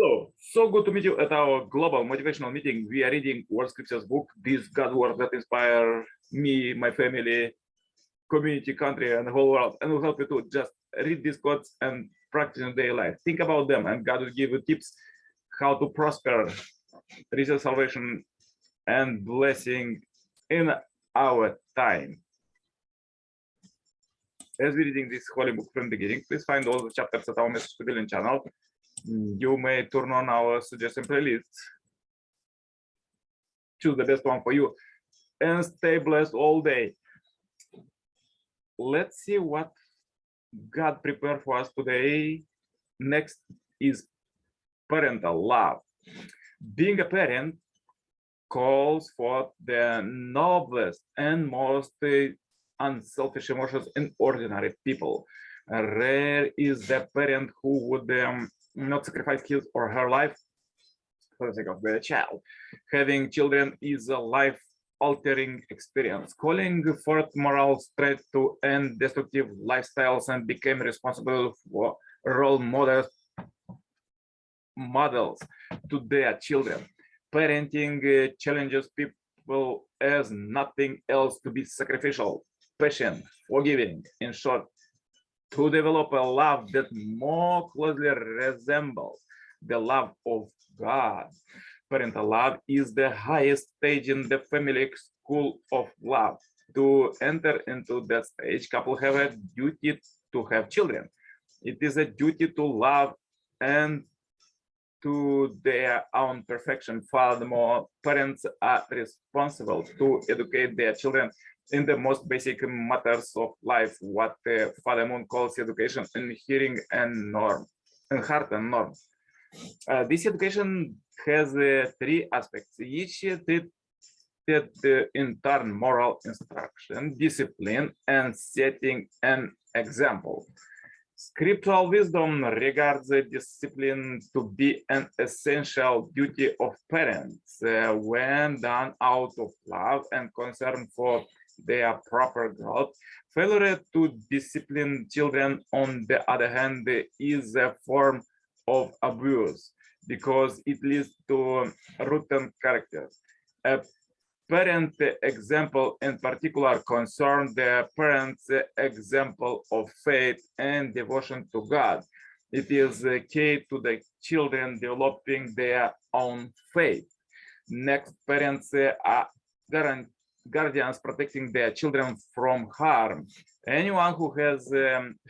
Hello, so good to meet you at our global motivational meeting. We are reading World Scriptures book, this God word that inspire me, my family, community, country, and the whole world, and will help you to just read these quotes and practice in daily life. Think about them, and God will give you tips how to prosper, receive salvation, and blessing in our time. As we're reading this holy book from the beginning, please find all the chapters at our Message Pavilion channel. You may turn on our suggestion playlist, choose the best one for you, and stay blessed all day. Let's see what God prepared for us today. Next is parental love. Being a parent calls for the noblest and most unselfish emotions in ordinary people. Rare is the parent who would not sacrifice his or her life for the sake of the child. Having children is a life-altering experience, calling forth moral strength to end destructive lifestyles and become responsible for role models to their children. Parenting challenges people as nothing else to be sacrificial, patient, forgiving, in short, to develop a love that more closely resembles the love of God. Parental love is the highest stage in the family school of love. To enter into that stage, couples have a duty to have children. It is a duty to love and to their own perfection. Furthermore, parents are responsible to educate their children in the most basic matters of life, what Father Moon calls education in hearing and norm, and heart and norm. This education has three aspects, each treated in turn: moral instruction, discipline, and setting an example. Scriptural wisdom regards discipline to be an essential duty of parents when done out of love and concern for their proper growth. Failure to discipline children, on the other hand, is a form of abuse because it leads to rotten characters. A parent example in particular concerns the parent's example of faith and devotion to God. It is key to the children developing their own faith. Next, parents are guardians protecting their children from harm. Anyone who has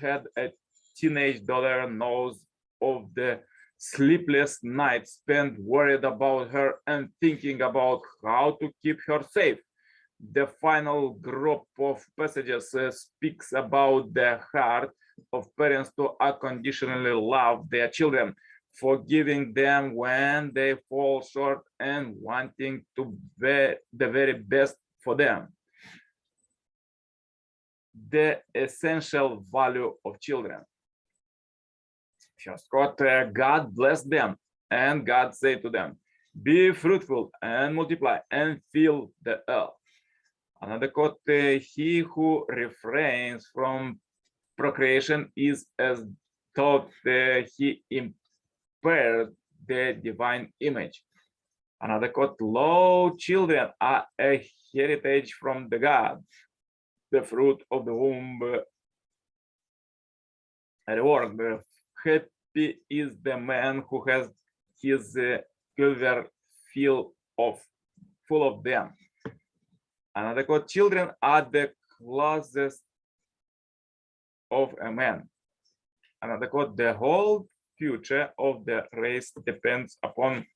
had a teenage daughter knows of the sleepless nights spent worried about her and thinking about how to keep her safe. The final group of passages speaks about the heart of parents to unconditionally love their children, forgiving them when they fall short and wanting to be the very best for them. The essential value of children. First quote, God blessed them, and God said to them, be fruitful and multiply and fill the earth. Another quote, he who refrains from procreation is as though he impaired the divine image. Another quote, lo, children are a heritage from the God, the fruit of the womb, a reward. Happy is the man who has his quiver full of them. Another quote, children are the closest of a man. Another quote, the whole future of the race depends upon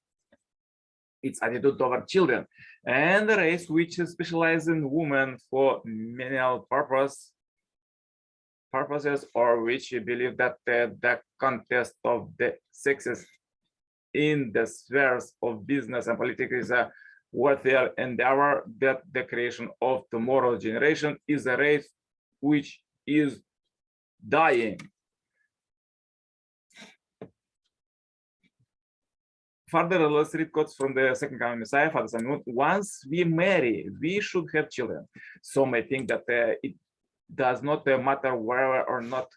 its attitude toward children, and the race which specializes in women for menial purposes, or which believe that the contest of the sexes in the spheres of business and politics is a worthwhile endeavor, that the creation of tomorrow's generation is a race which is dying. Further, let's read quotes from the Second Coming Messiah, Father Samuel. Once we marry, we should have children. Some may think that it does not matter whether or not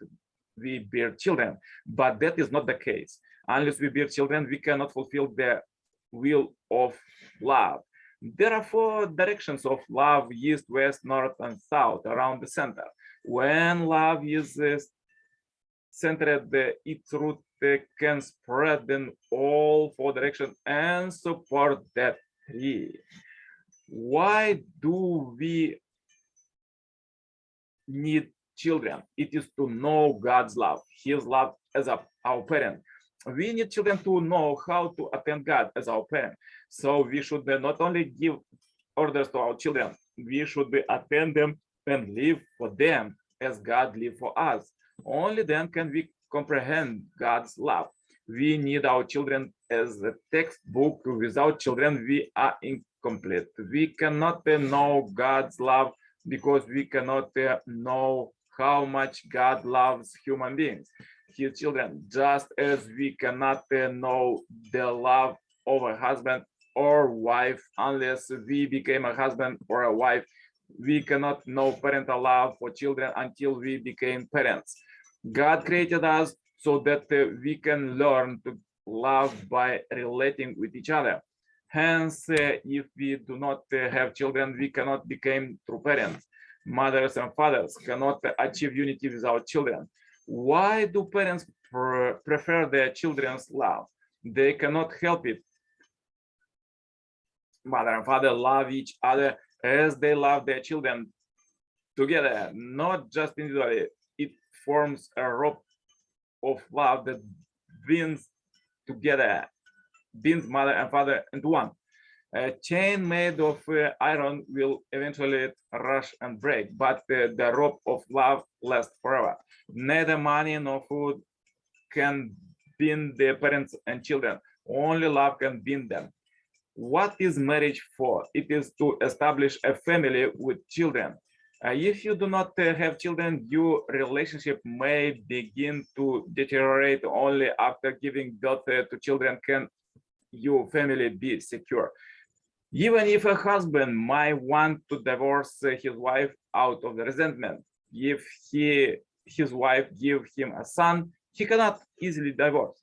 we bear children, but that is not the case. Unless we bear children, we cannot fulfill the will of love. There are 4 directions of love: east, west, north, and south, around the center. When love is centered, its root can spread in all 4 directions and support that tree. Why do we need children? It is to know God's love, His love as our parent. We need children to know how to attend God as our parent. So we should not only give orders to our children, we should attend them and live for them as God lived for us. Only then can we comprehend God's love. We need our children as a textbook. Without children, we are incomplete. We cannot know God's love because we cannot know how much God loves human beings, His children, just as we cannot know the love of a husband or wife unless we became a husband or a wife. We cannot know parental love for children until we became parents. God created us so that we can learn to love by relating with each other. Hence, if we do not have children, we cannot become true parents. Mothers and fathers cannot achieve unity without children. Why do parents prefer their children's love? They cannot help it. Mother and father love each other as they love their children together, not just individually. It forms a rope of love that binds together, binds mother and father into one. A chain made of iron will eventually rush and break, but the rope of love lasts forever. Neither money nor food can bind the parents and children. Only love can bind them. What is marriage for? It is to establish a family with children. If you do not have children, your relationship may begin to deteriorate. Only after giving birth to children can your family be secure. Even if a husband might want to divorce his wife out of the resentment, if his wife gives him a son, he cannot easily divorce.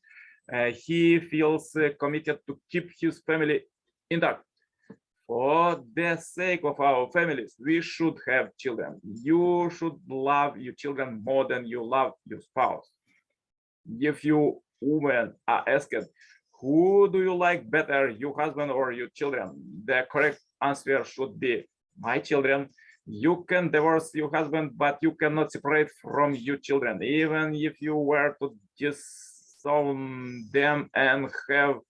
He feels committed to keep his family intact. For the sake of our families, we should have children. You should love your children more than you love your spouse. If you women are asked, who do you like better, your husband or your children? The correct answer should be, my children. You can divorce your husband, but you cannot separate from your children. Even if you were to disown them and have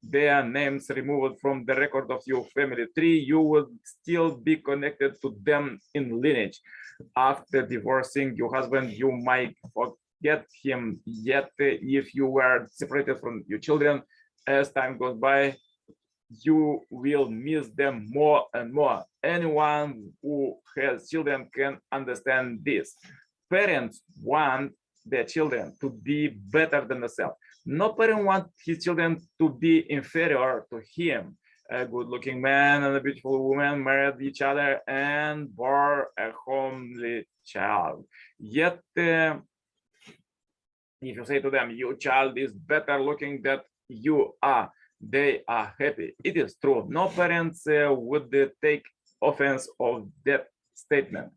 their names removed from the record of your family tree, you would still be connected to them in lineage. After divorcing your husband, you might forget him, yet if you were separated from your children, as time goes by, you will miss them more and more. Anyone who has children can understand this. Parents want their children to be better than themselves. No parent wants his children to be inferior to him. A good-looking man and a beautiful woman married each other and bore a homely child. Yet, if you say to them, your child is better looking than you are, they are happy. It is true. No parents would take offense of that statement.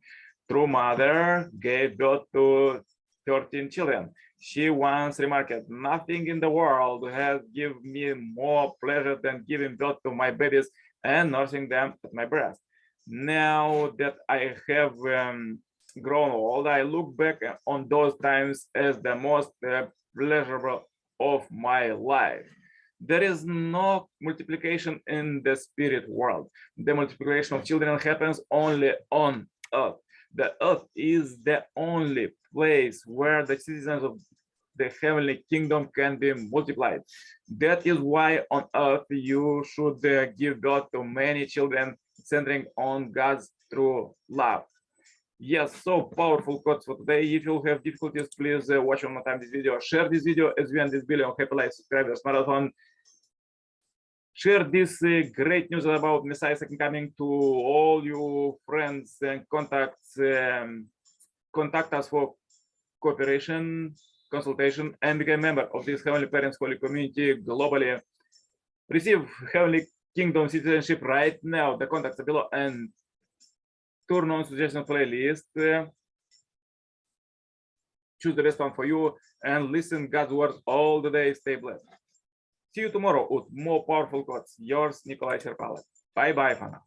True mother gave birth to 13 children. She once remarked, nothing in the world has given me more pleasure than giving birth to my babies and nursing them at my breast. Now that I have grown old, I look back on those times as the most pleasurable of my life. There is no multiplication in the spirit world. The multiplication of children happens only on earth. The earth is the only place where the citizens of the heavenly kingdom can be multiplied. That is why on earth you should give birth to many children, centering on God's true love. Yes, so powerful quotes for today. If you have difficulties, please watch one more time this video. Share this video as we end this billion happy life subscribers marathon. Share this great news about Messiah second coming to all you friends and contacts. Contact us for cooperation, consultation, and become a member of this Heavenly Parents Holy Community globally. Receive Heavenly Kingdom citizenship right now. The contacts are below and turn on suggestion playlist. Choose the best one for you and listen God's words all the day. Stay blessed. See you tomorrow with more powerful quotes. Yours, Nicolae Cirpala. Bye bye for now.